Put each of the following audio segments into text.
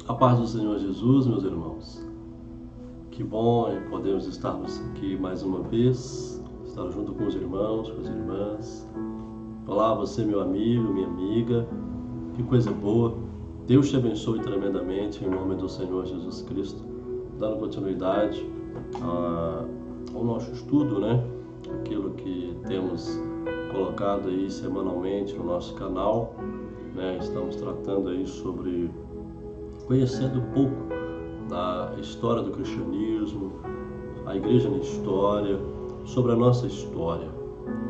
A paz do Senhor Jesus, meus irmãos. Que bom podermos estarmos aqui mais uma vez, estar junto com os irmãos, com as irmãs. Olá, você, meu amigo, minha amiga. Que coisa boa. Deus te abençoe tremendamente em nome do Senhor Jesus Cristo, dando continuidade ao nosso estudo, Aquilo que temos colocado aí semanalmente no nosso canal, Estamos tratando aí sobre conhecendo um pouco da história do cristianismo, a igreja na história, sobre a nossa história.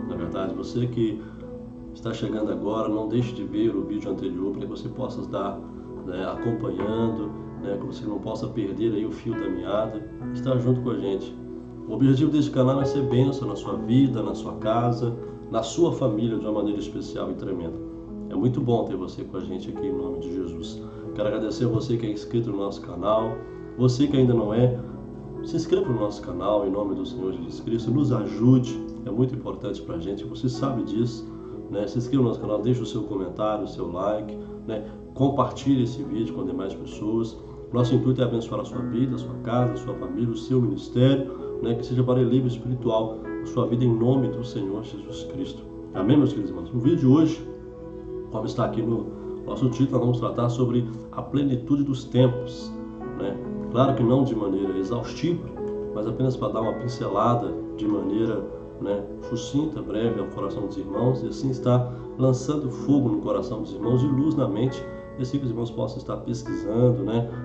Na verdade, você que está chegando agora, não deixe de ver o vídeo anterior para que você possa estar acompanhando, que você não possa perder aí o fio da meada, estar junto com a gente. O objetivo desse canal é ser bênção na sua vida, na sua casa, na sua família de uma maneira especial e tremenda. É muito bom ter você com a gente aqui em nome de Jesus. Quero agradecer a você que é inscrito no nosso canal. Você que ainda não é, se inscreva no nosso canal em nome do Senhor Jesus Cristo. Nos ajude, é muito importante para a gente. Você sabe disso, Se inscreva no nosso canal, deixe o seu comentário, o seu like, Compartilhe esse vídeo com demais pessoas. Nosso intuito é abençoar a sua vida, a sua casa, a sua família, o seu ministério, que seja para equilíbrio espiritual a sua vida em nome do Senhor Jesus Cristo. Amém, meus queridos irmãos? No vídeo de hoje, como está aqui no nosso título, nós vamos tratar sobre a plenitude dos tempos, Claro que não de maneira exaustiva, mas apenas para dar uma pincelada de maneira sucinta, breve ao coração dos irmãos, e assim estar lançando fogo no coração dos irmãos e luz na mente, e assim que os irmãos possam estar pesquisando,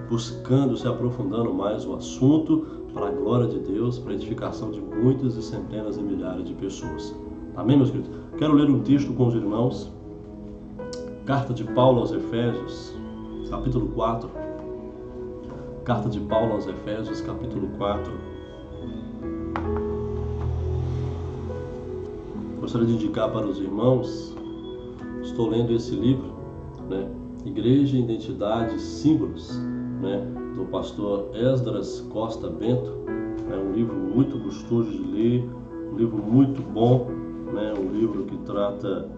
buscando, se aprofundando mais o assunto, para a glória de Deus, para a edificação de muitas e centenas e milhares de pessoas. Amém, meus queridos? Quero ler um texto com os irmãos, Carta de Paulo aos Efésios, capítulo 4. Carta de Paulo aos Efésios, capítulo 4. Gostaria de indicar para os irmãos, estou lendo esse livro, Igreja, Identidade e Símbolos, do pastor Esdras Costa Bento. É um livro muito gostoso de ler, um livro muito bom, um livro que trata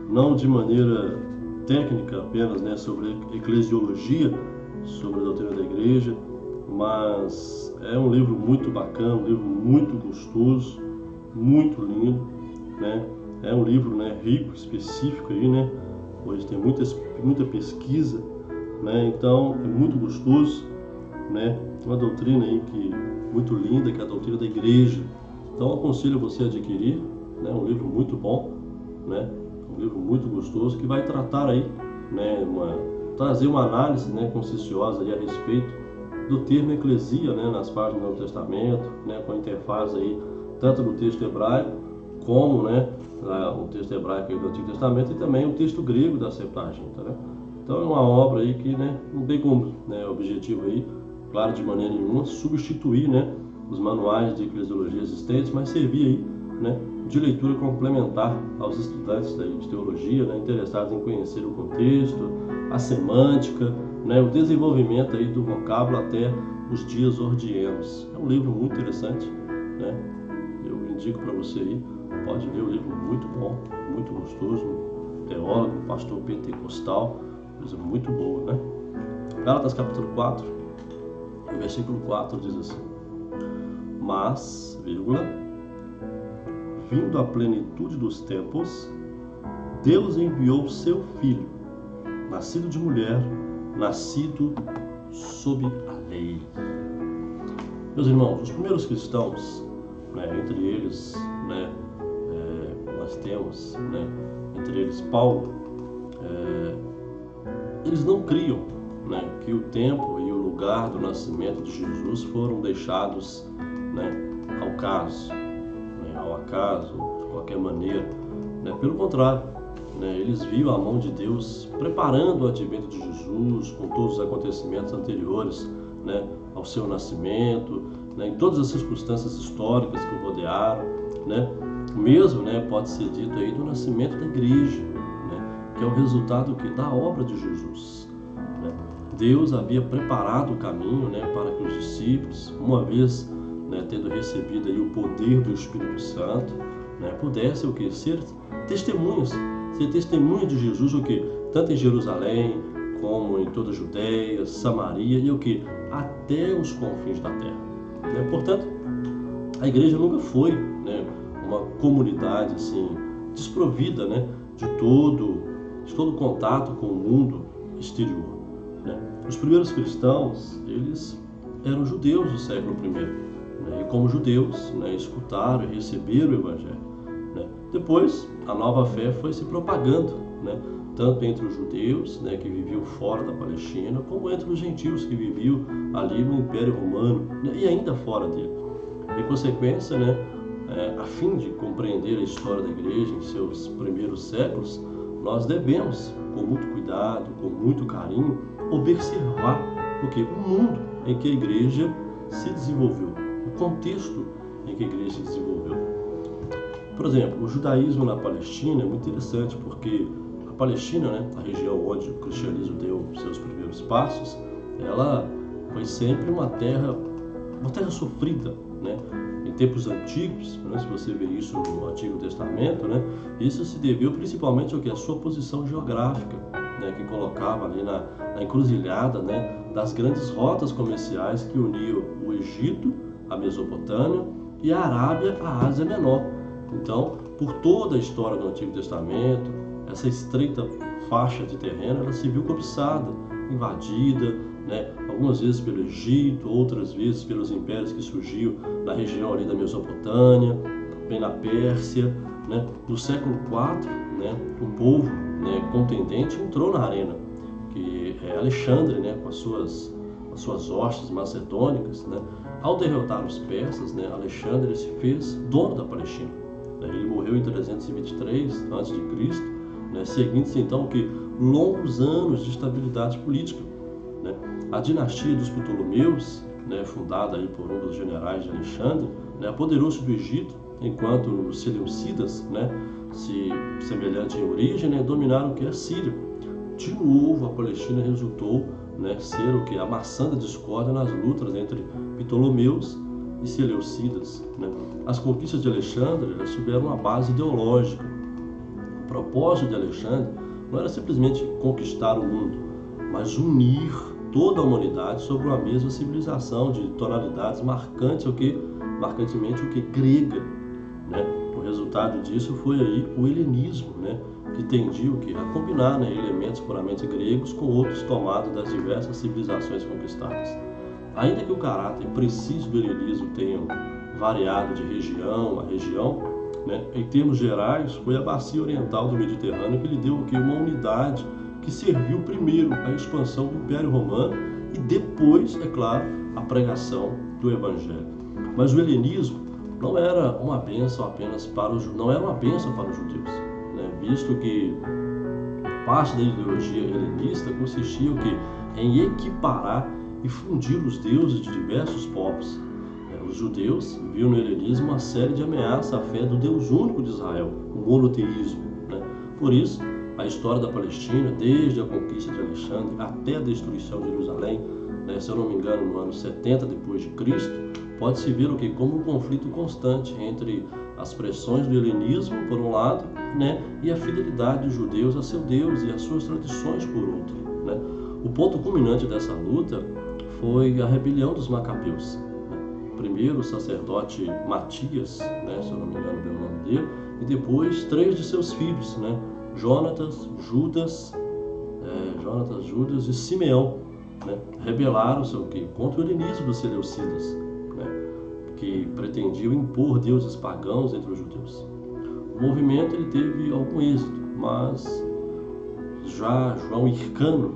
não de maneira técnica apenas, sobre eclesiologia, sobre a doutrina da igreja, mas é um livro muito bacana, um livro muito gostoso, muito lindo, É um livro, rico, específico aí, Hoje tem muita pesquisa, Então é muito gostoso, Uma doutrina aí muito linda, que é a doutrina da igreja. Então aconselho você a adquirir, Um livro muito bom, Um livro muito gostoso que vai tratar aí, trazer uma análise, conscienciosa aí a respeito do termo eclesia, nas páginas do Novo Testamento, com a interface aí tanto do texto hebraico como, o texto hebraico aí do Antigo Testamento e também o texto grego da Septuaginta, Então é uma obra aí que, não tem como, objetivo aí, claro, de maneira nenhuma, substituir, os manuais de eclesiologia existentes, mas servir aí, de leitura complementar aos estudantes de teologia, interessados em conhecer o contexto, a semântica, o desenvolvimento aí do vocábulo até os dias ordienos. É um livro muito interessante, Eu indico para você aí, pode ler o livro, muito bom, muito gostoso, teólogo, pastor pentecostal, coisa muito boa, Gálatas capítulo 4, o versículo 4 diz assim: Mas, vindo a plenitude dos tempos, Deus enviou seu Filho, nascido de mulher, nascido sob a lei. Meus irmãos, os primeiros cristãos, entre eles, nós temos, entre eles Paulo, eles não criam, que o tempo e o lugar do nascimento de Jesus foram deixados, ao caso, ao acaso, de qualquer maneira, Pelo contrário, eles viam a mão de Deus preparando o advento de Jesus com todos os acontecimentos anteriores, ao seu nascimento, em todas as circunstâncias históricas que o rodearam, mesmo, pode ser dito aí do nascimento da igreja, que é o resultado da obra de Jesus, Deus havia preparado o caminho, para que os discípulos, uma vez, tendo recebido aí o poder do Espírito Santo, pudessem ser testemunhas, ser testemunha de Jesus, tanto em Jerusalém como em toda a Judéia, Samaria e o que? Até os confins da terra. Portanto, a igreja nunca foi, uma comunidade assim, desprovida, de todo contato com o mundo exterior. Os primeiros cristãos, eles eram judeus do século I, e como judeus, escutaram e receberam o Evangelho. Depois, a nova fé foi se propagando, tanto entre os judeus, que viviam fora da Palestina, como entre os gentios que viviam ali no Império Romano, e ainda fora dele. Em consequência, a fim de compreender a história da igreja em seus primeiros séculos, nós devemos, com muito cuidado, com muito carinho, observar o mundo em que a igreja se desenvolveu, o contexto em que a igreja se desenvolveu. Por exemplo, o judaísmo na Palestina é muito interessante porque a Palestina, a região onde o cristianismo deu seus primeiros passos, ela foi sempre uma terra sofrida, Em tempos antigos, se você vê isso no Antigo Testamento, isso se deveu principalmente ao que? A sua posição geográfica, que colocava ali na encruzilhada, das grandes rotas comerciais que uniam o Egito, a Mesopotâmia, e a Arábia, a Ásia Menor. Então, por toda a história do Antigo Testamento, essa estreita faixa de terreno, ela se viu cobiçada, invadida, algumas vezes pelo Egito, outras vezes pelos impérios que surgiam na região ali da Mesopotâmia, bem na Pérsia. No século IV, um povo contendente entrou na arena, que é Alexandre, com as suas hostes macedônicas. Ao derrotar os persas, Alexandre se fez dono da Palestina. Ele morreu em 323 a.C., seguindo-se então longos anos de estabilidade política. A dinastia dos Ptolomeus, fundada aí por um dos generais de Alexandre, apoderou-se do Egito, enquanto os Seleucidas, semelhante em origem, dominaram a Síria. De novo, a Palestina resultou ser a maçã da discórdia nas lutas entre Ptolomeus e Seleucidas. As conquistas de Alexandre tiveram uma base ideológica. O propósito de Alexandre não era simplesmente conquistar o mundo, mas unir toda a humanidade sobre uma mesma civilização de tonalidades marcantemente grega. O resultado disso foi aí o helenismo, que tendia a combinar elementos puramente gregos com outros tomados das diversas civilizações conquistadas. Ainda que o caráter preciso do helenismo tenha variado de região a região, em termos gerais, foi a bacia oriental do Mediterrâneo que lhe deu uma unidade que serviu primeiro à expansão do Império Romano e depois, é claro, à pregação do Evangelho. Mas o helenismo não era uma bênção apenas para os judeus, visto que parte da ideologia helenista consistia em equiparar e fundir os deuses de diversos povos. Os judeus viam no helenismo uma série de ameaças à fé do Deus único de Israel, o monoteísmo. Por isso, a história da Palestina, desde a conquista de Alexandre até a destruição de Jerusalém, se eu não me engano, no ano 70 depois de Cristo, pode-se ver como um conflito constante entre as pressões do helenismo, por um lado, e a fidelidade dos judeus a seu Deus e as suas tradições, por outro. O ponto culminante dessa luta foi a rebelião dos Macabeus. Primeiro o sacerdote Matias, se eu não me engano bem o nome dele, e depois 3 de seus filhos, Jonatas, Judas e Simeão, rebelaram-se contra o helenismo dos Seleucidas, que pretendiam impor deuses pagãos entre os judeus. O movimento ele teve algum êxito, mas já João Hircano,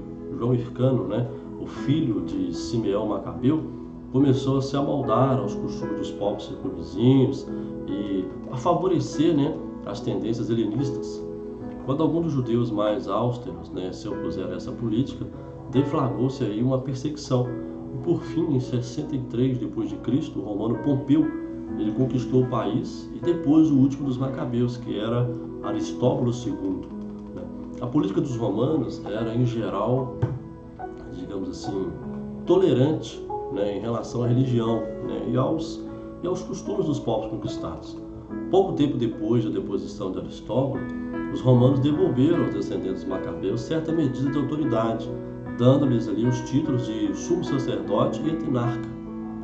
o filho de Simeão Macabeu, começou a se amoldar aos costumes dos povos circunvizinhos e a favorecer as tendências helenistas. Quando alguns dos judeus mais austeros se opuseram a essa política, deflagrou-se aí uma perseguição. E por fim, em 63 d.C., o romano Pompeu ele conquistou o país e depois o último dos Macabeus, que era Aristóbulo II. A política dos romanos era, em geral, digamos assim, tolerante em relação à religião e aos costumes dos povos conquistados. Pouco tempo depois da deposição de Aristóbulo, os romanos devolveram aos descendentes macabeus certa medida de autoridade, dando-lhes ali os títulos de sumo sacerdote e etenarca,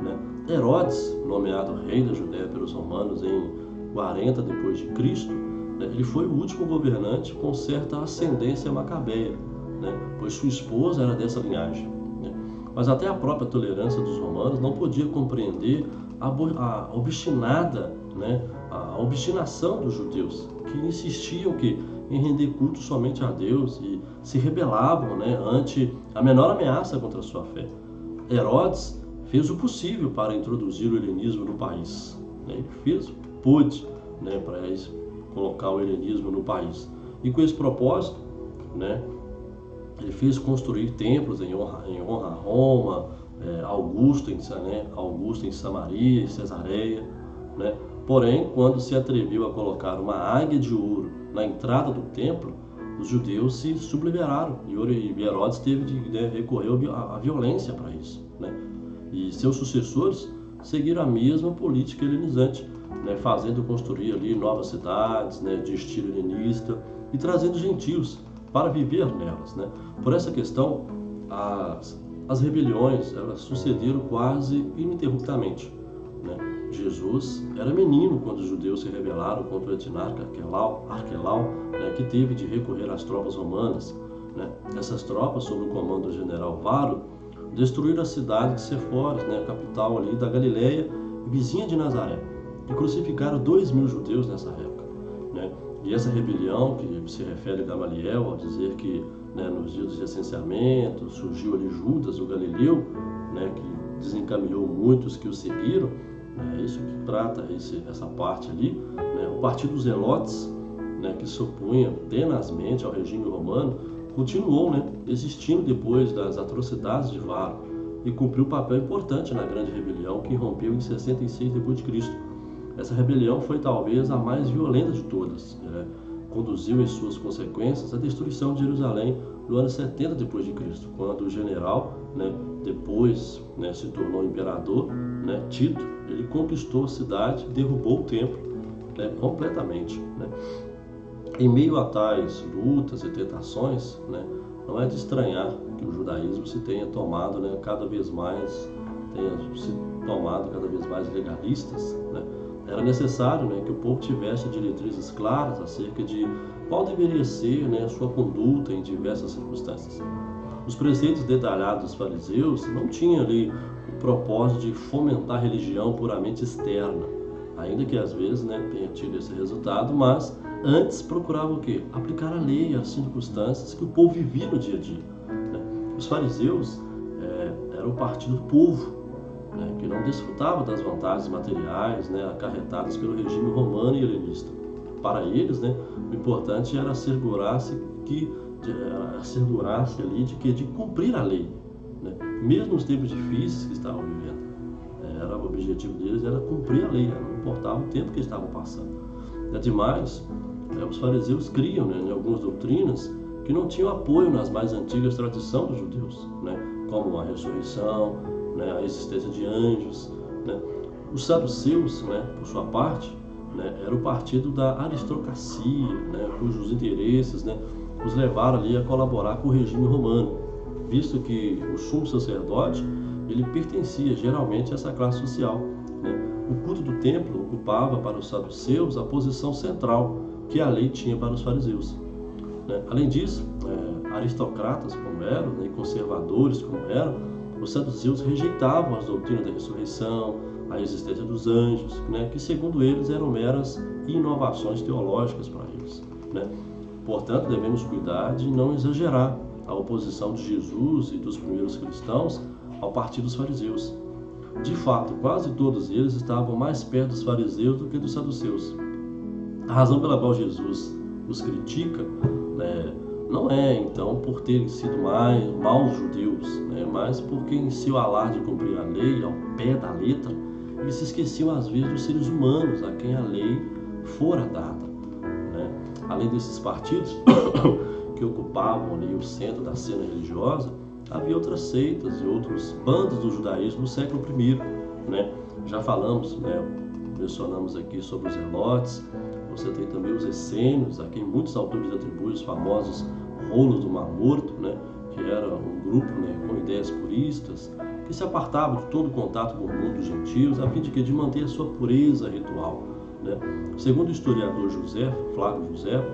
né? Herodes, nomeado rei da Judéia pelos romanos em 40 depois de Cristo, né? Ele foi o último governante com certa ascendência macabeia, né? Pois sua esposa era dessa linhagem, né? Mas até a própria tolerância dos romanos não podia compreender a obstinada, né? A obstinação dos judeus, que insistiam em render culto somente a Deus e se rebelavam, né, ante a menor ameaça contra a sua fé. Herodes fez o possível para introduzir o helenismo no país, né? Ele fez o que pôde, né, para colocar o helenismo no país. E com esse propósito, né, ele fez construir templos em honra a Roma, Augusto em Samaria e Cesareia, né? Porém, quando se atreviu a colocar uma águia de ouro na entrada do templo, os judeus se sublevaram e Herodes teve de, né, recorrer à violência para isso, né? E seus sucessores seguiram a mesma política helenizante, né, fazendo construir ali novas cidades, né, de estilo helenista e trazendo gentios para viver nelas, né? Por essa questão, as rebeliões elas sucederam quase ininterruptamente, né? Jesus era menino quando os judeus se rebelaram contra o etenarca Arquelau, né, que teve de recorrer às tropas romanas, né? Essas tropas, sob o comando do general Varo, destruíram a cidade de Séforis, né, capital ali da Galileia, vizinha de Nazaré, e crucificaram 2.000 judeus nessa época, né? E essa rebelião, que se refere a Gamaliel ao dizer que, né, nos dias de recenseamento surgiu ali Judas, o Galileu, né, que desencaminhou muitos que o seguiram, é isso que trata essa parte ali, né? O partido dos Zelotes, né, que se opunha tenazmente ao regime romano, continuou, né, existindo depois das atrocidades de Varo e cumpriu um papel importante na grande rebelião que irrompeu em 66 d.C. Essa rebelião foi talvez a mais violenta de todas, né? Conduziu em suas consequências a destruição de Jerusalém no ano 70 d.C., quando o general, né, depois, né, se tornou imperador, né, Tito, ele conquistou a cidade, derrubou o templo, né, completamente, né? Em meio a tais lutas e tentações, né, não é de estranhar que o judaísmo se tenha tomado, né, cada vez mais legalistas, né? Era necessário, né, que o povo tivesse diretrizes claras acerca de qual deveria ser, né, a sua conduta em diversas circunstâncias. Os preceitos detalhados dos fariseus não tinham ali o propósito de fomentar a religião puramente externa, ainda que às vezes, né, tenha tido esse resultado, mas antes procuravam o quê? Aplicar a lei às circunstâncias que o povo vivia no dia a dia, né? Os fariseus eram o partido do povo, né, que não desfrutava das vantagens materiais, né, acarretadas pelo regime romano e helenista. Para eles, né, o importante era assegurar-se ali de cumprir a lei, né, mesmo nos tempos difíceis que estavam vivendo. O objetivo deles era cumprir a lei, né, não importava o tempo que eles estavam passando. Ademais, os fariseus criam, né, em algumas doutrinas que não tinham apoio nas mais antigas tradições dos judeus, né, como a ressurreição, né, a existência de anjos, né. Os saduceus, né, por sua parte, né, era o partido da aristocracia, né, cujos interesses, né, os levaram ali a colaborar com o regime romano, visto que o sumo sacerdote ele pertencia geralmente a essa classe social, né. O culto do templo ocupava para os saduceus a posição central que a lei tinha para os fariseus, né. Além disso, aristocratas como eram, né, e conservadores como eram, os saduceus rejeitavam as doutrinas da ressurreição, a existência dos anjos, né, que segundo eles eram meras inovações teológicas para eles, né. Portanto, devemos cuidar de não exagerar a oposição de Jesus e dos primeiros cristãos ao partido dos fariseus. De fato, quase todos eles estavam mais perto dos fariseus do que dos saduceus. A razão pela qual Jesus os critica, né, não é, então, por terem sido maus judeus, né, mas porque em seu alarde de cumprir a lei ao pé da letra, eles se esqueciam às vezes dos seres humanos a quem a lei fora dada, né? Além desses partidos que ocupavam ali o centro da cena religiosa, havia outras seitas e outros bandos do judaísmo no século I, né? Já falamos, né, mencionamos aqui sobre os Zelotes. Você tem também os essênios, a quem muitos autores atribuem os famosos rolos do Mar Morto, né, que era um grupo, né, com ideias puristas, que se apartava de todo contato com o mundo dos gentios, a fim de manter a sua pureza ritual, né? Segundo o historiador Flávio Josefo,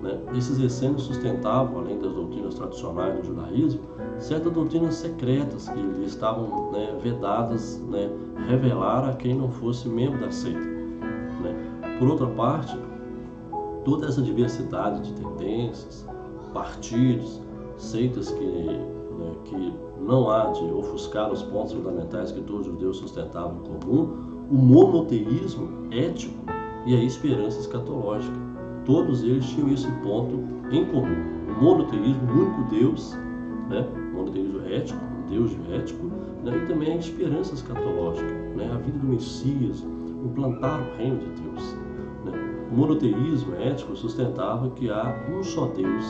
né, esses essênios sustentavam, além das doutrinas tradicionais do judaísmo, certas doutrinas secretas que lhe estavam, né, vedadas, né, revelar a quem não fosse membro da seita, né? Por outra parte, toda essa diversidade de tendências, partidos, seitas que não há de ofuscar os pontos fundamentais que todos os judeus sustentavam em comum, o monoteísmo ético e a esperança escatológica. Todos eles tinham esse ponto em comum. O monoteísmo, o único Deus, né? O monoteísmo ético, um Deus ético, né? E também a esperança escatológica, né? A vida do Messias, implantar o reino de Deus, né? O monoteísmo ético sustentava que há um só Deus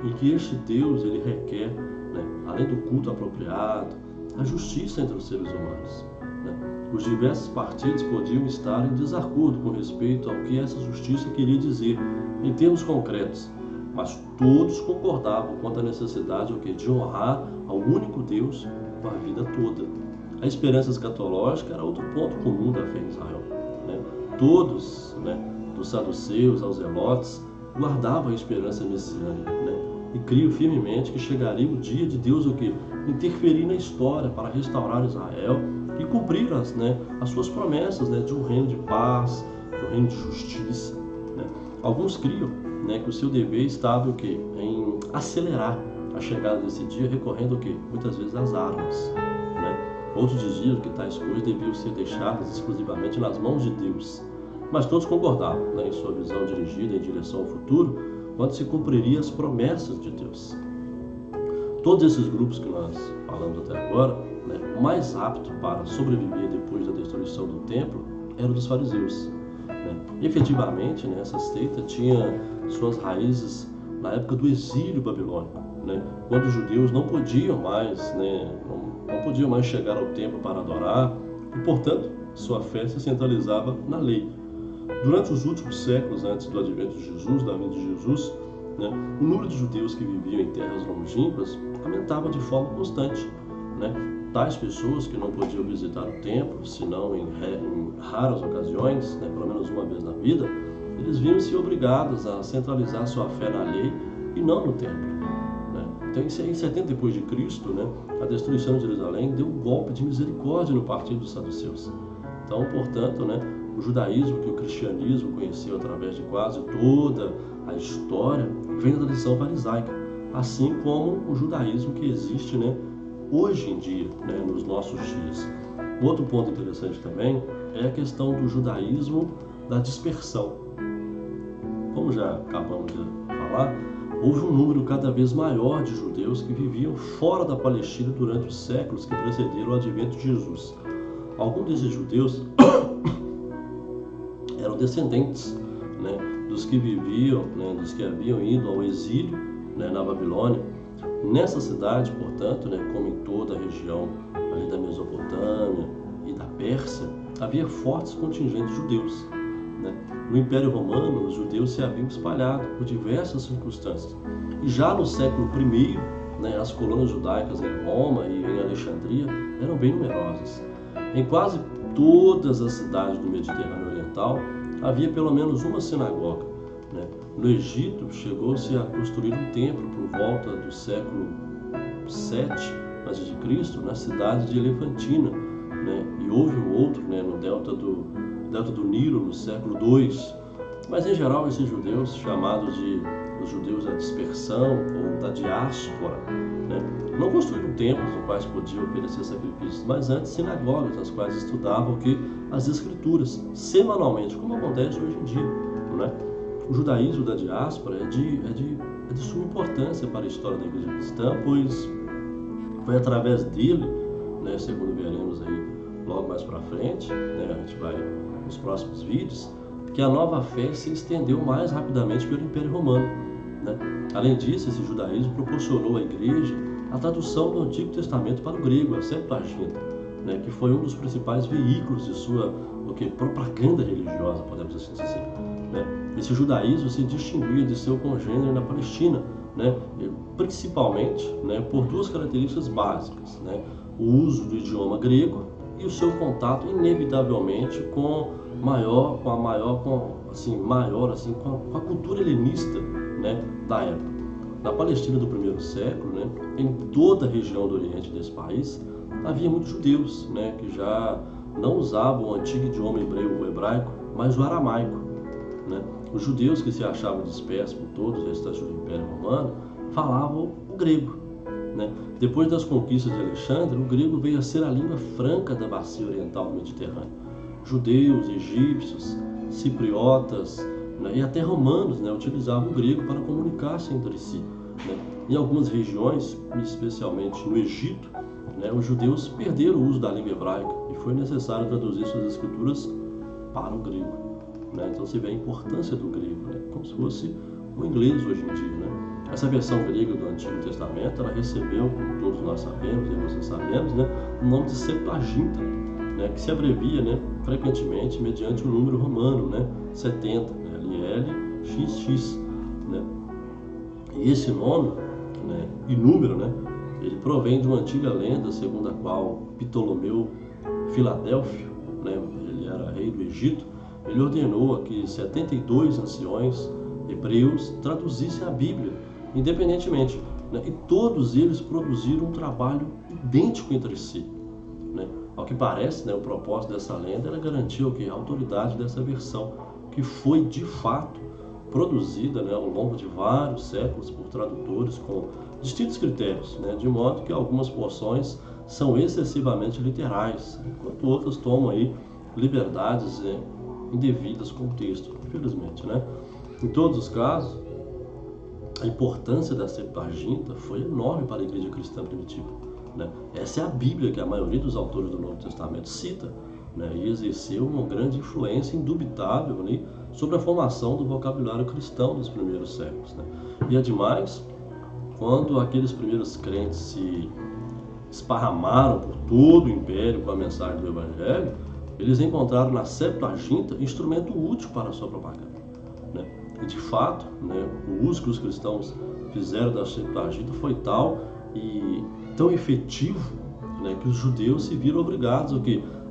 e que este Deus ele requer, né, além do culto apropriado, a justiça entre os seres humanos, né? Os diversos partidos podiam estar em desacordo com respeito ao que essa justiça queria dizer em termos concretos, mas todos concordavam quanto à necessidade de honrar ao único Deus com a vida toda. A esperança escatológica era outro ponto comum da fé em Israel, né? Todos, né, dos saduceus aos zelotes, guardavam a esperança messiânica, né? E criam firmemente que chegaria o dia de Deus interferir na história para restaurar Israel e cumprir as suas promessas, né, de um reino de paz, de um reino de justiça, né? Alguns criam, né, que o seu dever estava em acelerar a chegada desse dia, recorrendo muitas vezes às armas, né? Outros diziam que tais coisas deviam ser deixadas exclusivamente nas mãos de Deus, mas todos concordavam, né, em sua visão dirigida em direção ao futuro, quando se cumpriria as promessas de Deus. Todos esses grupos que nós falamos até agora, né, o mais apto para sobreviver depois da destruição do templo era o dos fariseus, né? Efetivamente, né, essa seita tinha suas raízes na época do exílio babilônico, né, quando os judeus não podiam mais, né, não podiam mais chegar ao templo para adorar e, portanto, sua fé se centralizava na lei. Durante os últimos séculos antes do advento de Jesus, da vinda de Jesus, né, o número de judeus que viviam em terras longínquas aumentava de forma constante, né? Tais pessoas que não podiam visitar o templo, senão em raras ocasiões, né, pelo menos uma vez na vida, eles viam-se obrigados a centralizar sua fé na lei e não no templo, né? Então, em 70 depois de Cristo, né, a destruição de Jerusalém deu um golpe de misericórdia no partido dos saduceus. Então, portanto, né, o judaísmo que o cristianismo conheceu através de quase toda a história vem da tradição farisaica, assim como o judaísmo que existe, né, hoje em dia, né, nos nossos dias. Outro ponto interessante também é a questão do judaísmo da dispersão. Como já acabamos de falar, houve um número cada vez maior de judeus que viviam fora da Palestina durante os séculos que precederam o advento de Jesus. Alguns desses judeus eram descendentes, né, dos que viviam, né, dos que haviam ido ao exílio, né, na Babilônia. Nessa cidade, portanto, né, como em toda a região ali da Mesopotâmia e da Pérsia, havia fortes contingentes judeus, né? No Império Romano, os judeus se haviam espalhado por diversas circunstâncias. E já no século I, né, as colônias judaicas em Roma e em Alexandria eram bem numerosas. Em quase todas as cidades do Mediterrâneo Oriental havia pelo menos uma sinagoga, né? No Egito chegou-se a construir um templo por volta do século VII a.C. na cidade de Elefantina, né? E houve um outro, né, no delta do Nilo no século II. Mas em geral esses judeus, chamados de os judeus da dispersão ou da diáspora, né, não construíram templos nos quais podiam oferecer sacrifícios, mas antes sinagogas nas quais estudavam as escrituras semanalmente, como acontece hoje em dia, não é? O judaísmo da diáspora é de suma importância para a história da Igreja Cristã, pois foi através dele, né, segundo veremos aí logo mais para frente, né, a gente vai nos próximos vídeos, que a nova fé se estendeu mais rapidamente pelo Império Romano, né? Além disso, esse judaísmo proporcionou à Igreja a tradução do Antigo Testamento para o grego, a Septuaginta, né, que foi um dos principais veículos de sua propaganda religiosa, podemos assim dizer, né? Esse judaísmo se distinguia de seu congênero na Palestina, né, principalmente, né, por duas características básicas, né, o uso do idioma grego e o seu contato inevitavelmente com a cultura helenista, né, da época. Na Palestina do primeiro século, né, em toda a região do Oriente desse país, havia muitos judeus, né, que já não usavam o antigo idioma hebreu ou hebraico, mas o aramaico, né? Os judeus que se achavam dispersos por todos os restantes do Império Romano falavam o grego, né? Depois das conquistas de Alexandre, o grego veio a ser a língua franca da bacia oriental do Mediterrâneo. Judeus, egípcios, cipriotas, né, e até romanos, né, utilizavam o grego para comunicar-se entre si, né? Em algumas regiões, especialmente no Egito, né, os judeus perderam o uso da língua hebraica e foi necessário traduzir suas escrituras para o grego, né? Então você vê a importância do grego, né, como se fosse o inglês hoje em dia, né? Essa versão grega do Antigo Testamento, ela recebeu, como todos nós sabemos e vocês sabemos, né, o nome de Septuaginta, né, que se abrevia, né, frequentemente mediante o número romano, né, 70, né, LLXX, né? E esse nome, né, e número, né, ele provém de uma antiga lenda segundo a qual Ptolomeu Filadélfio, né, ele era rei do Egito, ele ordenou que 72 anciões hebreus traduzissem a Bíblia independentemente, né, e todos eles produziram um trabalho idêntico entre si, né? Ao que parece, né, o propósito dessa lenda era garantir a autoridade dessa versão, que foi de fato produzida, né, ao longo de vários séculos por tradutores com distintos critérios, né, de modo que algumas porções são excessivamente literais, enquanto outras tomam aí liberdades, né, indevidas com o texto, infelizmente, né? Em todos os casos, a importância da Septuaginta foi enorme para a igreja cristã primitiva, né? Essa é a Bíblia que a maioria dos autores do Novo Testamento cita, né, e exerceu uma grande influência indubitável, né, sobre a formação do vocabulário cristão dos primeiros séculos, né? E ademais, quando aqueles primeiros crentes se esparramaram por todo o império com a mensagem do Evangelho, eles encontraram na Septuaginta instrumento útil para a sua propaganda, né? E de fato, né, o uso que os cristãos fizeram da Septuaginta foi tal e tão efetivo, né, que os judeus se viram obrigados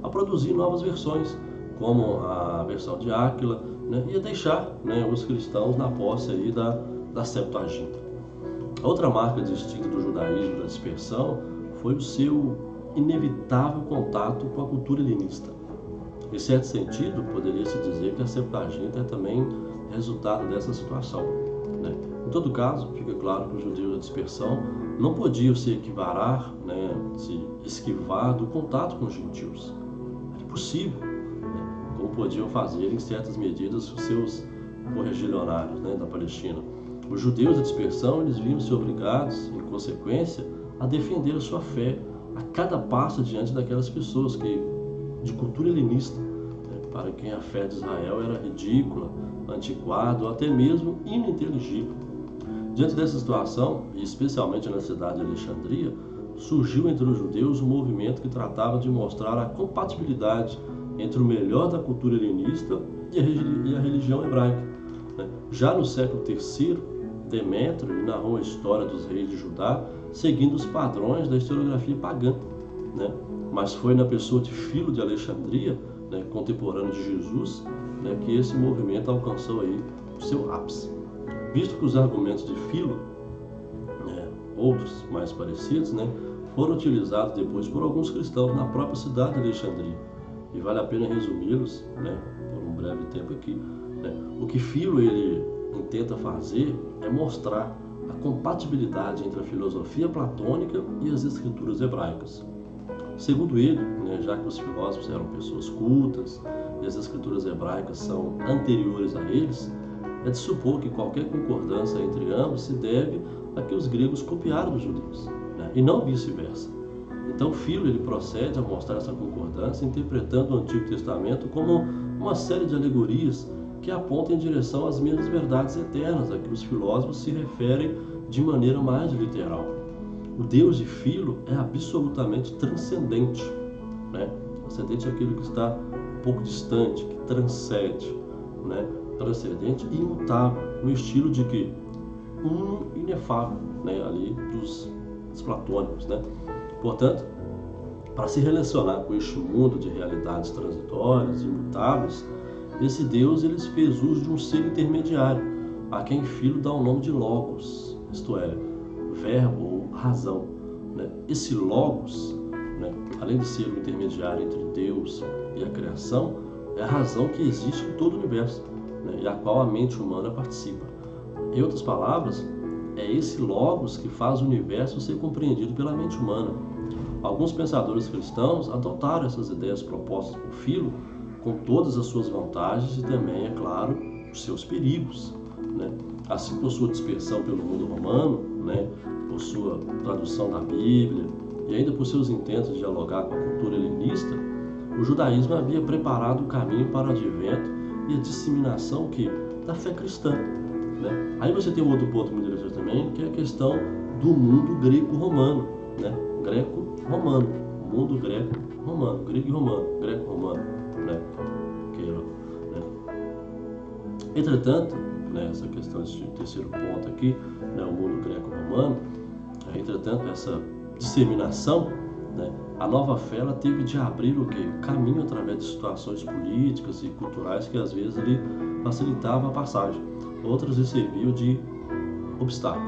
a produzir novas versões, como a versão de Áquila, né, e a deixar, né, os cristãos na posse aí da Septuaginta. A outra marca distinta do judaísmo da dispersão foi o seu inevitável contato com a cultura helenista. Em certo sentido, poderia-se dizer que a Septuaginta é também resultado dessa situação, né? Em todo caso, fica claro que os judeus da dispersão não podiam se esquivar do contato com os gentios. Era impossível, né, como podiam fazer em certas medidas os seus correligionários, né, da Palestina. Os judeus da dispersão, eles viam-se obrigados, em consequência, a defender a sua fé a cada passo diante daquelas pessoas de cultura helenista, né, para quem a fé de Israel era ridícula, antiquada ou até mesmo ininteligível. Diante dessa situação, e especialmente na cidade de Alexandria, surgiu entre os judeus um movimento que tratava de mostrar a compatibilidade entre o melhor da cultura helenista e a religião hebraica, né? Já no século III, Demétrio narrou a história dos reis de Judá seguindo os padrões da historiografia pagã, né? Mas foi na pessoa de Filo de Alexandria, né, contemporâneo de Jesus, né, que esse movimento alcançou aí o seu ápice. Visto que os argumentos de Filo, né, outros mais parecidos, né, foram utilizados depois por alguns cristãos na própria cidade de Alexandria, e vale a pena resumi-los, né, por um breve tempo aqui, né? O que Filo ele tenta fazer é mostrar a compatibilidade entre a filosofia platônica e as escrituras hebraicas. Segundo ele, né, já que os filósofos eram pessoas cultas e as escrituras hebraicas são anteriores a eles, é de supor que qualquer concordância entre ambos se deve a que os gregos copiaram dos judeus, né, e não vice-versa. Então, Filo ele procede a mostrar essa concordância interpretando o Antigo Testamento como uma série de alegorias que apontam em direção às mesmas verdades eternas a que os filósofos se referem de maneira mais literal. O Deus de Filo é absolutamente transcendente, né? Transcendente é aquilo que está um pouco distante, que transcende, né? Transcendente e imutável, no estilo de que uno inefável, né, ali dos platônicos, né? Portanto, para se relacionar com este mundo de realidades transitórias e imutáveis, esse Deus ele fez uso de um ser intermediário, a quem Filho dá o nome de Logos, isto é, verbo ou razão, né? Esse Logos, né, além de ser o intermediário entre Deus e a criação, é a razão que existe em todo o universo, né, e a qual a mente humana participa. Em outras palavras, é esse Logos que faz o universo ser compreendido pela mente humana. Alguns pensadores cristãos adotaram essas ideias propostas por Philo com todas as suas vantagens e também, é claro, os seus perigos, né? Assim, por sua dispersão pelo mundo romano, né, por sua tradução da Bíblia e ainda por seus intentos de dialogar com a cultura helenista, o judaísmo havia preparado o caminho para o advento e a disseminação da fé cristã, né? Aí você tem um outro ponto muito interessante também, que é a questão do mundo greco-romano, né? Greco-romano, mundo greco-romano, grego e romano, greco-romano, né? Entretanto, né, essa questão desse terceiro ponto aqui, né, o mundo greco-romano, entretanto, essa disseminação, né, a nova fé ela teve de abrir o caminho através de situações políticas e culturais que às vezes ele facilitava a passagem, outras lhe serviam de obstáculo,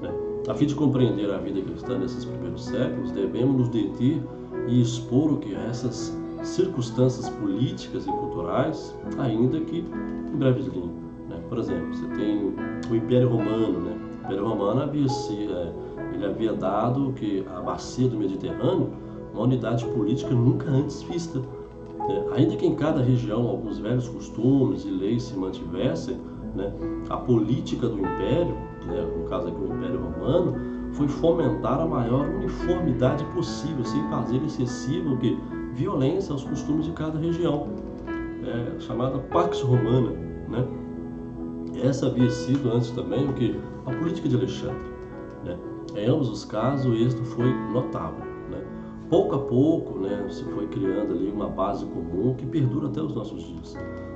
né? A fim de compreender a vida cristã nesses primeiros séculos, devemos nos deter e expor essas circunstâncias políticas e culturais, ainda que em breves linhas, né? Por exemplo, você tem o Império Romano, né? O Império Romano havia dado a bacia do Mediterrâneo uma unidade política nunca antes vista, né? Ainda que em cada região alguns velhos costumes e leis se mantivessem, né, a política do Império, né, no caso aqui o Império Romano, foi fomentar a maior uniformidade possível, sem fazer excessiva violência aos costumes de cada região, chamada Pax Romana, né? Essa havia sido antes também a política de Alexandre, né? Em ambos os casos o êxito foi notável, né? Pouco a pouco, né, se foi criando ali uma base comum que perdura até os nossos dias.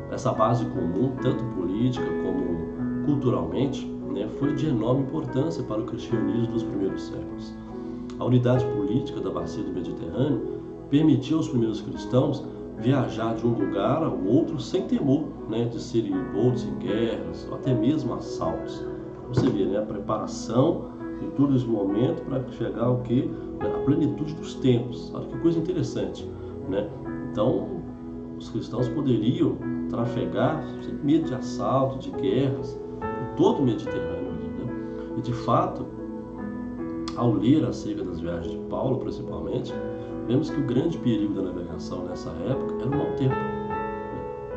Essa base comum, tanto política como culturalmente, né, foi de enorme importância para o cristianismo dos primeiros séculos. A unidade política da bacia do Mediterrâneo permitiu aos primeiros cristãos viajar de um lugar ao outro sem temor, né, de serem envoltos em guerras ou até mesmo assaltos. Você vê, né, a preparação de todo esse momento para chegar ao a plenitude dos tempos. Olha que coisa interessante, né? Então, os cristãos poderiam trafegar sem medo de assalto, de guerras, por todo o Mediterrâneo ali, né? E de fato, ao ler acerca das viagens de Paulo, principalmente, vemos que o grande perigo da navegação nessa época era o mau tempo.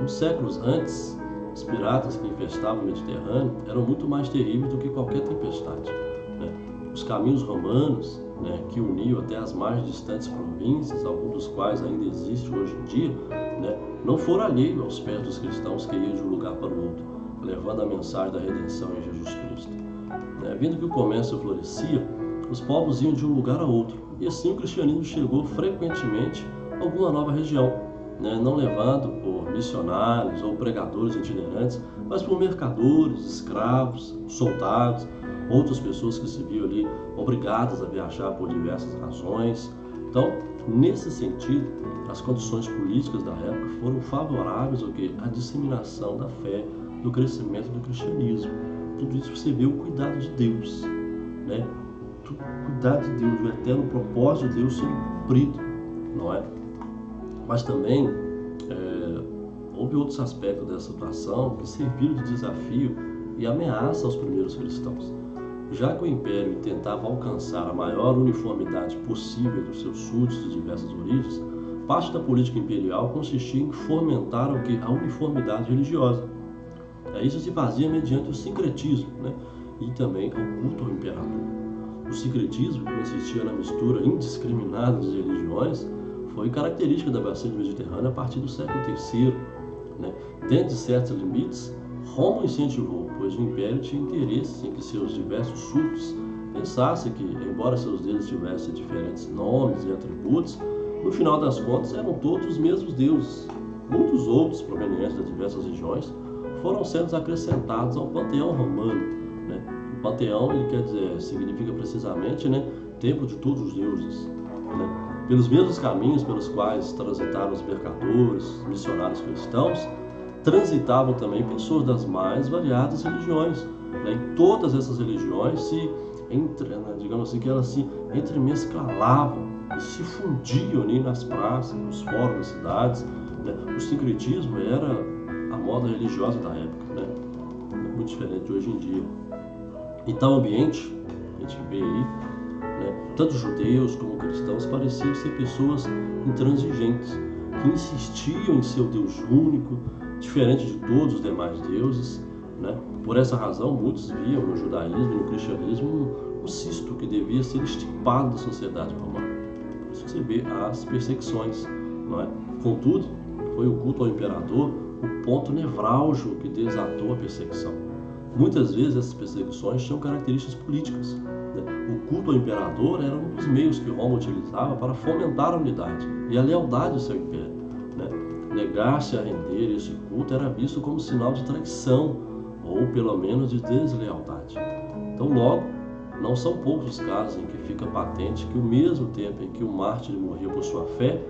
Uns séculos antes, os piratas que infestavam o Mediterrâneo eram muito mais terríveis do que qualquer tempestade, né? Os caminhos romanos, né, que uniam até as mais distantes províncias, alguns dos quais ainda existem hoje em dia, né, não foram alheios aos pés dos cristãos que iam de um lugar para o outro, levando a mensagem da redenção em Jesus Cristo. Vendo que o comércio florescia, os povos iam de um lugar a outro, e assim o cristianismo chegou frequentemente a alguma nova região, né, não levado por missionários ou pregadores itinerantes, mas por mercadores, escravos, soldados, outras pessoas que se viam ali obrigadas a viajar por diversas razões. Então, nesse sentido, as condições políticas da época foram favoráveis à disseminação da fé, do crescimento do cristianismo. Tudo isso você vê o cuidado de Deus, né? O cuidado de Deus, o eterno propósito de Deus sendo cumprido, não é? Mas também houve outros aspectos dessa situação que serviram de desafio e ameaça aos primeiros cristãos. Já que o Império tentava alcançar a maior uniformidade possível dos seus súditos de diversas origens, parte da política imperial consistia em fomentar a uniformidade religiosa. Isso se fazia mediante o sincretismo, né? E também o culto ao imperador. O sincretismo, que consistia na mistura indiscriminada de religiões, foi característica da bacia do Mediterrâneo a partir do século III, né? Dentro de certos limites, Roma incentivou, pois o Império tinha interesse em que seus diversos súditos pensassem que, embora seus deuses tivessem diferentes nomes e atributos, no final das contas eram todos os mesmos deuses. Muitos outros, provenientes das diversas regiões, foram sendo acrescentados ao panteão romano, né? Panteão, ele quer dizer, significa precisamente, né, templo de todos os deuses, né? Pelos mesmos caminhos pelos quais transitaram os mercadores, missionários cristãos, transitavam também pessoas das mais variadas religiões, né? E todas essas religiões digamos assim, que elas se entremescalavam e se fundiam ali nas praças, nos fóruns das cidades, né? O sincretismo era a moda religiosa da época, né? Muito diferente de hoje em dia. Em tal ambiente, a gente vê aí, né, tanto judeus como cristãos pareciam ser pessoas intransigentes, que insistiam em seu Deus único, diferente de todos os demais deuses, né? Por essa razão, muitos viam no judaísmo e no cristianismo um cisto que devia ser extirpado da sociedade romana. Por isso que você vê as perseguições, não é? Contudo, foi o culto ao imperador o ponto nevrálgico que desatou a perseguição. Muitas vezes essas perseguições tinham características políticas, né? O culto ao imperador era um dos meios que Roma utilizava para fomentar a unidade e a lealdade ao seu império, né? Negar-se a render esse culto era visto como sinal de traição ou pelo menos de deslealdade. Então, logo, não são poucos os casos em que fica patente que, ao mesmo tempo em que o mártir morria por sua fé,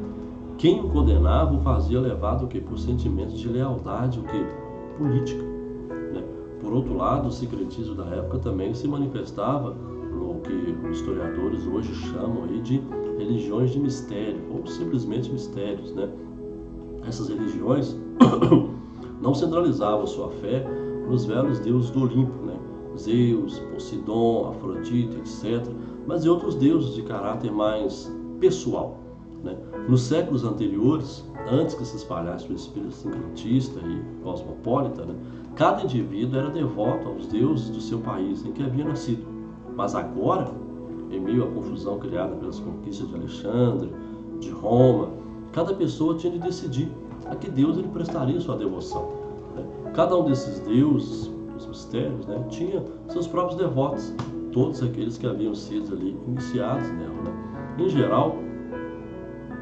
quem o condenava o fazia levado por sentimentos de lealdade política, né? Por outro lado, o secretismo da época também se manifestava no que os historiadores hoje chamam aí de religiões de mistério, ou simplesmente mistérios, né? Essas religiões não centralizavam sua fé nos velhos deuses do Olimpo, né? Zeus, Poseidon, Afrodite, etc., mas em outros deuses de caráter mais pessoal, né? Nos séculos anteriores, antes que se espalhasse o espírito sincretista e cosmopolita, né, cada indivíduo era devoto aos deuses do seu país em que havia nascido. Mas agora, em meio à confusão criada pelas conquistas de Alexandre, de Roma, cada pessoa tinha de decidir a que Deus ele prestaria sua devoção, né? Cada um desses deuses, os mistérios, né, tinha seus próprios devotos, todos aqueles que haviam sido ali iniciados nela, né? Em geral,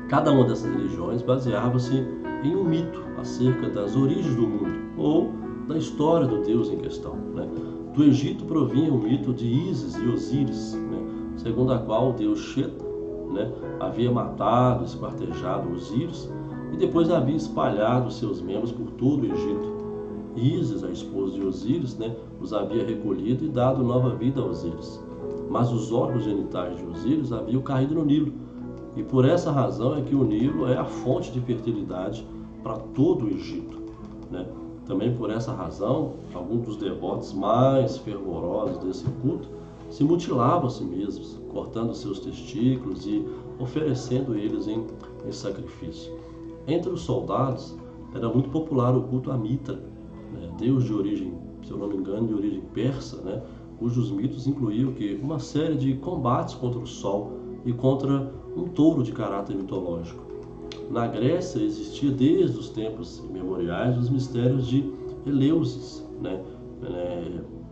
cada uma dessas religiões baseava-se em um mito acerca das origens do mundo ou da história do Deus em questão, né? Do Egito provinha o mito de Ísis e Osíris, né, segundo a qual o deus Shet, né, havia matado e esquartejado Osíris e depois havia espalhado seus membros por todo o Egito. Ísis, a esposa de Osíris, né, os havia recolhido e dado nova vida a Osíris. Mas os órgãos genitais de Osíris haviam caído no Nilo. E por essa razão é que o Nilo é a fonte de fertilidade para todo o Egito, né? Também por essa razão, alguns dos devotos mais fervorosos desse culto se mutilavam a si mesmos, cortando seus testículos e oferecendo eles em sacrifício. Entre os soldados, era muito popular o culto a Mitra, né, deus de origem, se eu não me engano, de origem persa, né, cujos mitos incluíam uma série de combates contra o sol e contra um touro de caráter mitológico. Na Grécia existia desde os tempos imemoriais os mistérios de Eleusis, né,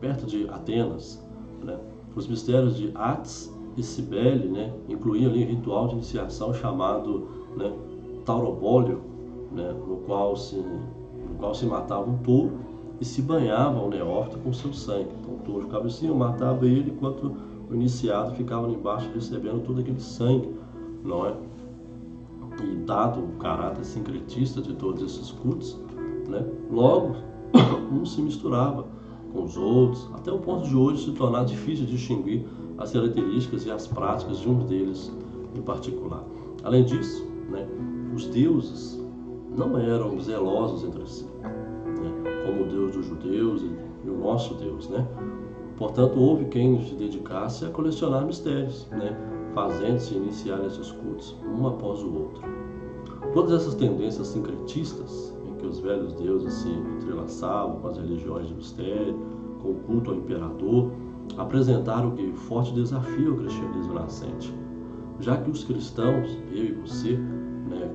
perto de Atenas, né. Os mistérios de Atis e Cibele, né, incluíam ali um ritual de iniciação chamado, né, taurobólio, né, no qual se matava um touro e se banhava o neófito com seu sangue. Então o touro ficava em cima, matava ele, enquanto o iniciado ficava embaixo recebendo todo aquele sangue, não é? E dado o caráter sincretista de todos esses cultos, né, logo um se misturava com os outros, até o ponto de hoje se tornar difícil distinguir as características e as práticas de um deles em particular. Além disso, né, os deuses não eram zelosos entre si, né, como o Deus dos judeus e o nosso Deus, né? Portanto, houve quem se dedicasse a colecionar mistérios, né, fazendo-se iniciar esses cultos um após o outro. Todas essas tendências sincretistas, em que os velhos deuses se entrelaçavam com as religiões de mistério, com o culto ao imperador, apresentaram forte desafio ao cristianismo nascente, já que os cristãos, eu e você, né,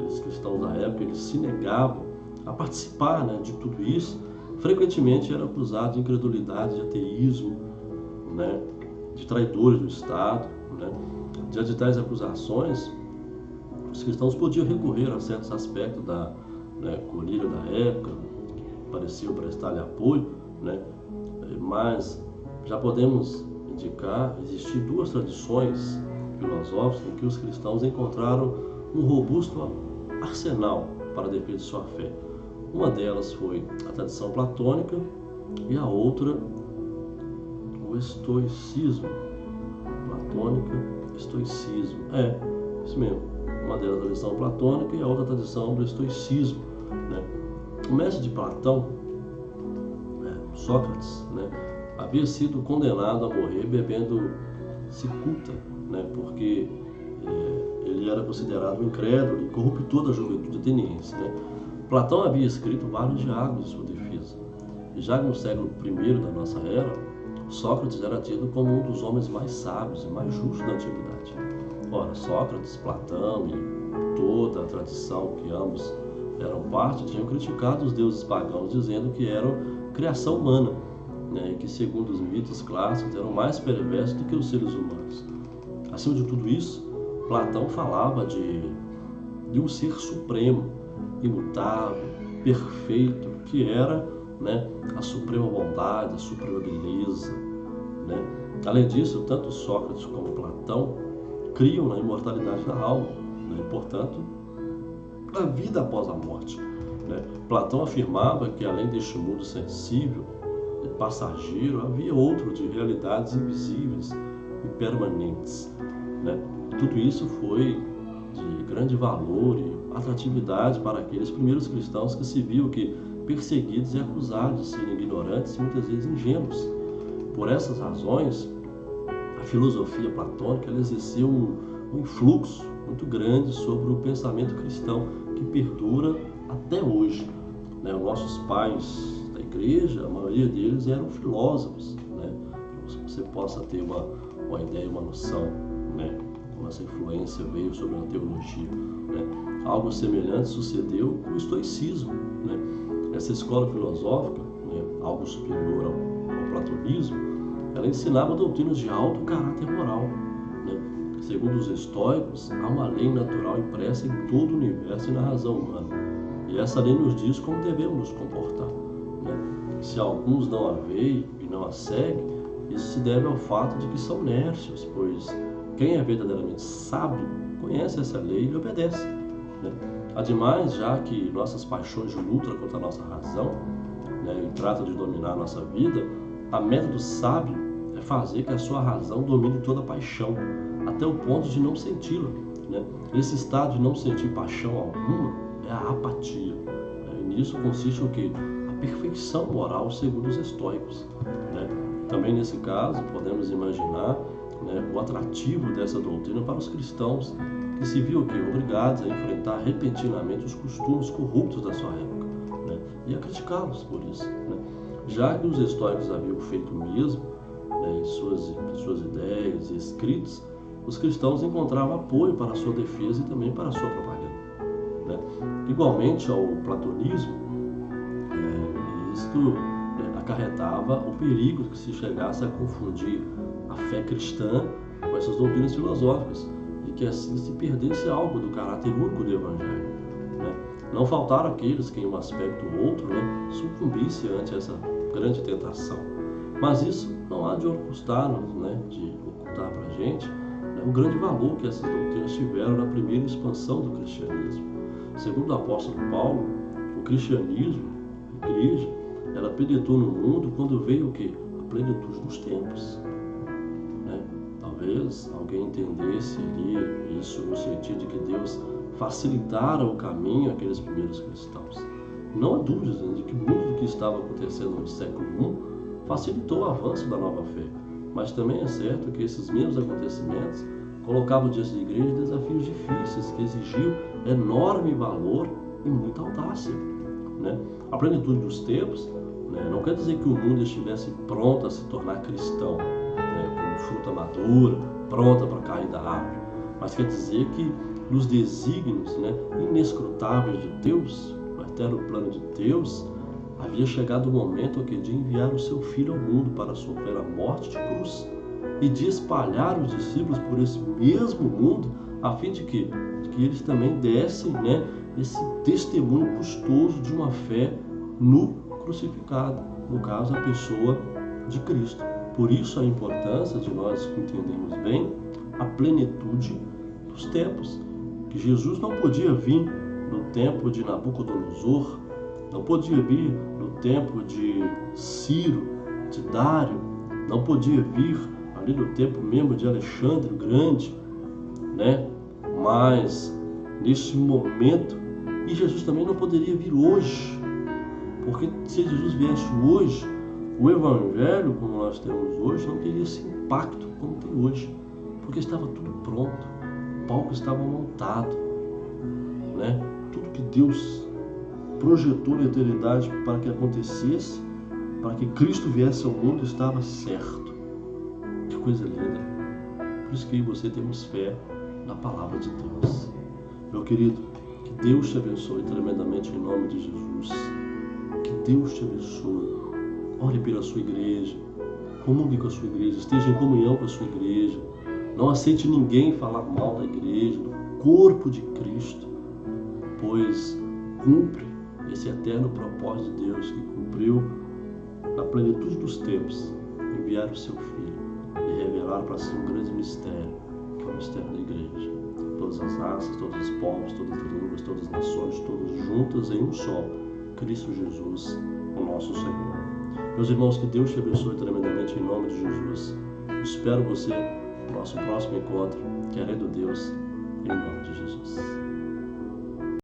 os cristãos da época, eles se negavam a participar, né, de tudo isso. Frequentemente eram acusados de incredulidade, de ateísmo, né, de traidores do Estado, né. Diante de tais acusações, os cristãos podiam recorrer a certos aspectos da, né, colírio da época, que pareciam prestar-lhe apoio, né, mas já podemos indicar existir duas tradições filosóficas em que os cristãos encontraram um robusto arsenal para a defesa de sua fé. Uma delas foi a tradição platônica e a outra o estoicismo. Platônica, estoicismo. Isso mesmo. Uma delas a tradição platônica e a outra a tradição do estoicismo, né? O mestre de Platão, Sócrates, né, havia sido condenado a morrer bebendo cicuta, né, porque ele era considerado incrédulo e corruptor da juventude ateniense, né? Platão havia escrito vários diálogos em sua defesa. E já no século I da nossa era, Sócrates era tido como um dos homens mais sábios e mais justos da antiguidade. Ora, Sócrates, Platão e toda a tradição que ambos eram parte tinham criticado os deuses pagãos, dizendo que eram criação humana, né, e que, segundo os mitos clássicos, eram mais perversos do que os seres humanos. Acima de tudo isso, Platão falava de um ser supremo, imutável, perfeito, que era, né, a suprema bondade, a suprema beleza, né? Além disso, tanto Sócrates como Platão criam na imortalidade da alma, né, e, portanto, a vida após a morte, né? Platão afirmava que, além deste mundo sensível e passageiro, havia outro de realidades invisíveis e permanentes, né? Tudo isso foi de grande valor e atratividade para aqueles primeiros cristãos que se viam que perseguidos e acusados de serem ignorantes e muitas vezes ingênuos. Por essas razões, a filosofia platônica ela exerceu um influxo muito grande sobre o pensamento cristão que perdura até hoje, né? Os nossos pais da igreja, a maioria deles eram filósofos, né? Para que você possa ter uma ideia, uma noção, né, como essa influência veio sobre a teologia, né? Algo semelhante sucedeu com o estoicismo, né? Essa escola filosófica, né, algo superior ao platonismo, ela ensinava doutrinas de alto caráter moral, né? Segundo os estoicos, há uma lei natural impressa em todo o universo e na razão humana. E essa lei nos diz como devemos nos comportar, né? Se alguns não a veem e não a seguem, isso se deve ao fato de que são nércios, pois quem é verdadeiramente sábio conhece essa lei e lhe obedece, né? Ademais, já que nossas paixões lutam contra a nossa razão, né, e tratam de dominar a nossa vida, a meta do sábio é fazer que a sua razão domine toda a paixão, até o ponto de não senti-la, né? Esse estado de não sentir paixão alguma é a apatia, né? E nisso consiste o quê? A perfeição moral segundo os estoicos, né? Também nesse caso podemos imaginar, né, o atrativo dessa doutrina para os cristãos que se viam obrigados a enfrentar repentinamente os costumes corruptos da sua época, né, e a criticá-los por isso, né? Já que os estoicos haviam feito o mesmo, né, em suas ideias e escritos, os cristãos encontravam apoio para a sua defesa e também para a sua propaganda, né? Igualmente ao platonismo, isto, né, acarretava o perigo que se chegasse a confundir a fé cristã com essas doutrinas filosóficas e que assim se perdesse algo do caráter único do Evangelho, né? Não faltaram aqueles que em um aspecto ou outro, né, sucumbisse ante essa grande tentação. Mas isso não há de ocultar-nos, né, de ocultar para a gente, né, o grande valor que essas doutrinas tiveram na primeira expansão do cristianismo. Segundo o apóstolo Paulo, o cristianismo, a igreja, ela penetrou no mundo quando veio o quê? A plenitude dos tempos, né? Talvez alguém entendesse ali isso no sentido de que Deus facilitara o caminho àqueles primeiros cristãos. Não há dúvidas, né, de que muito do que estava acontecendo no século I facilitou o avanço da nova fé, mas também é certo que esses mesmos acontecimentos colocavam diante da igreja desafios difíceis que exigiam enorme valor e muita audácia, né? A plenitude dos tempos, né, não quer dizer que o mundo estivesse pronto a se tornar cristão, né, como fruta madura, pronta para cair da árvore, mas quer dizer que nos desígnios, né, inescrutáveis de Deus, no eterno plano de Deus, havia chegado o momento de enviar o seu Filho ao mundo para sofrer a morte de cruz e de espalhar os discípulos por esse mesmo mundo, a fim de que eles também dessem, né, esse testemunho custoso de uma fé no crucificado, no caso a pessoa de Cristo. Por isso a importância de nós entendermos bem a plenitude dos tempos, que Jesus não podia vir no tempo de Nabucodonosor, não podia vir no tempo de Ciro, de Dário, não podia vir ali no tempo mesmo de Alexandre o Grande, né? Mas nesse momento, e Jesus também não poderia vir hoje, porque se Jesus viesse hoje, o Evangelho, como nós temos hoje, não teria esse impacto como tem hoje, porque estava tudo pronto, o palco estava montado, né? Tudo que Deus projetou na eternidade para que acontecesse, para que Cristo viesse ao mundo, estava certo. Que coisa linda! Por isso que eu e você temos fé na palavra de Deus. Meu querido, que Deus te abençoe tremendamente em nome de Jesus. Que Deus te abençoe. Ore pela sua igreja, comungue com a sua igreja, esteja em comunhão com a sua igreja. Não aceite ninguém falar mal da igreja, do corpo de Cristo, pois cumpre esse eterno propósito de Deus que cumpriu na plenitude dos tempos, enviar o seu Filho e revelar para si um grande mistério, que é o mistério da igreja. Todas as raças, todos os povos, todas as línguas, todas as nações, todas juntas em um só, Cristo Jesus, o nosso Senhor. Meus irmãos, que Deus te abençoe tremendamente em nome de Jesus. Espero você no nosso próximo encontro, querendo Deus, em nome de Jesus.